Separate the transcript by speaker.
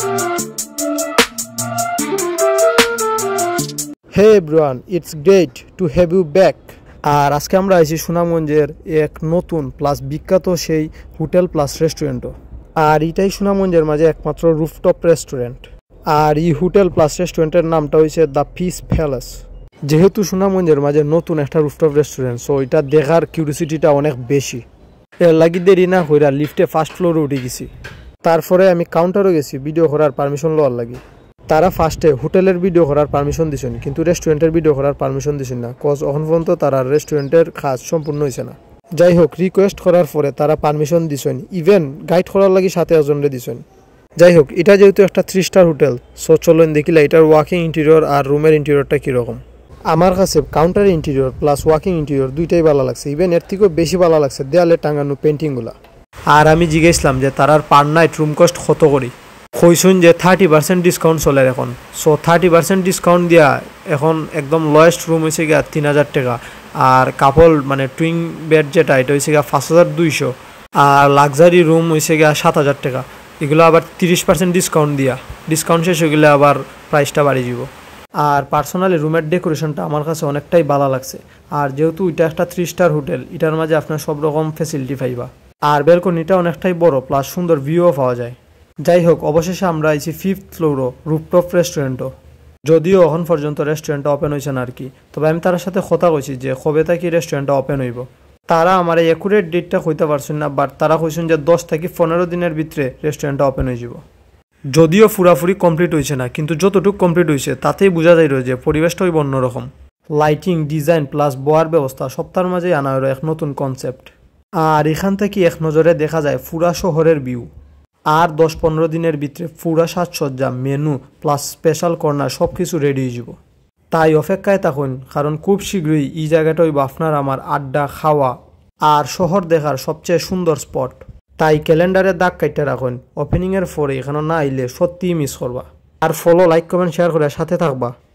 Speaker 1: Hey everyone, it's great to have you back. আর আজকে আমরা আইছি সুনামগঞ্জের এক নতুন প্লাস বিখ্যাত সেই হোটেল প্লাস রেস্টুরেন্টও। আর এটাই সুনামগঞ্জের মাঝে একমাত্র রুফটপ রেস্টুরেন্ট। আর এই হোটেল প্লাস রেস্টুরেন্টের নামটা হয়েছে দ্য পিস প্যালেস। যেহেতু সুনামগঞ্জের মাঝে নতুন একটা রুফটপ রেস্টুরেন্ট, সো এটা দেখার কিউরিসিটিটা অনেক বেশি। এর লাগি দেরি না হইরা লিফটে ফার্স্ট ফ্লোরে উঠে গেছি। তারপরে আমি কাউন্টারও গেছি ভিডিও করার পারমিশন লওয়ার লাগি। তারা ফার্স্টে হোটেলের ভিডিও করার পারমিশন দিছেন, কিন্তু রেস্টুরেন্টের ভিডিও করার পারমিশন দিছেন না, কজ এখন পর্যন্ত তারা রেস্টুরেন্টের কাজ সম্পূর্ণ হয়েছে না। যাই হোক, রিকোয়েস্ট করার পরে তারা পারমিশন দিছেন, ইভেন গাইড করার লাগি সাথে একজনরে দিছেন। যাই হোক, এটা যেহেতু একটা 3 স্টার হোটেল, সো চলেন দেখিলা এটার ওয়াকিং ইন্টেরিয়র আর রুমের ইন্টেরিয়রটা কীরকম। আমার কাছে কাউন্টারের ইন্টেরিয়র প্লাস ওয়াকিং ইন্টেরিয়র দুইটাই ভালো লাগছে, ইভেন এর থেকেও বেশি ভালো লাগছে দেয়ালে টাঙানো পেন্টিংগুলা। আর আমি জিজ্ঞেসলাম যে তারার পার নাইট রুম কস্ট কত করি। কইসুন যে 30% ডিসকাউন্ট চলে এখন। সো 30% ডিসকাউন্ট দিয়া এখন একদম লোয়েস্ট রুম হয়েছে গিয়া 3000 টাকা। আর কাপল মানে টুইং বেড যেটা, এটা হয়েছে গিয়া 5200। আর লাক্সারি রুম হয়েছে গিয়া 7000 টাকা। এগুলো আবার 30% ডিসকাউন্ট দিয়া, ডিসকাউন্ট শেষ হয়ে গেলে আবার প্রাইসটা বাড়িয়ে যাব। আর পার্সোনালি রুমের ডেকোরেশনটা আমার কাছে অনেকটাই ভালো লাগছে। আর যেহেতু এটা একটা 3 স্টার হোটেল, এটার মাঝে আপনার সব রকম ফ্যাসিলিটি পাইবা। আর ব্যালকনিটা অনেকটাই বড়, প্লাস সুন্দর ভিউও পাওয়া যায়। যাই হোক, অবশেষে আমরা আইছি 5th ফ্লোরও রুফটপ রেস্টুরেন্টও। যদিও এখন পর্যন্ত রেস্টুরেন্টটা ওপেন হয়েছে না আর কি, তবে আমি তার সাথে কথা কইছি যে কবে থেকে রেস্টুরেন্টটা ওপেন হইব। তারা আমার এই অ্যাকুরেট ডেটটা কইতে পারছেন না, বাট তারা কইছেন যে 10 থেকে 15 দিনের ভিতরে রেস্টুরেন্টটা ওপেন হয়ে যাব। যদিও পুরাপুরি কমপ্লিট হয়েছে না, কিন্তু যতটুকু কমপ্লিট হয়েছে তাতেই বোঝা যায় যে পরিবেশটা হইব অন্যরকম। লাইটিং, ডিজাইন প্লাস বোয়ার ব্যবস্থা সপ্তাহের মাঝেই আনা হলো এক নতুন কনসেপ্ট। আর এখান থেকে এক নজরে দেখা যায় পুরা শহরের ভিউ। আর 10-15 দিনের ভিতরে পুরা সাজসজ্জা, মেনু প্লাস স্পেশাল কর্নার সব কিছু রেডি হয়ে যাব। তাই অপেক্ষায় থাকুন, কারণ খুব শীঘ্রই এই জায়গাটা হইব আপনার আমার আড্ডা, খাওয়া আর শহর দেখার সবচেয়ে সুন্দর স্পট। তাই ক্যালেন্ডারে দাগ কাটতে রাখুন, ওপেনিংয়ের পরে এখানে না আইলে সত্যিই মিস করবা। আর ফলো, লাইক, কমেন্ট, শেয়ার করে সাথে থাকবা।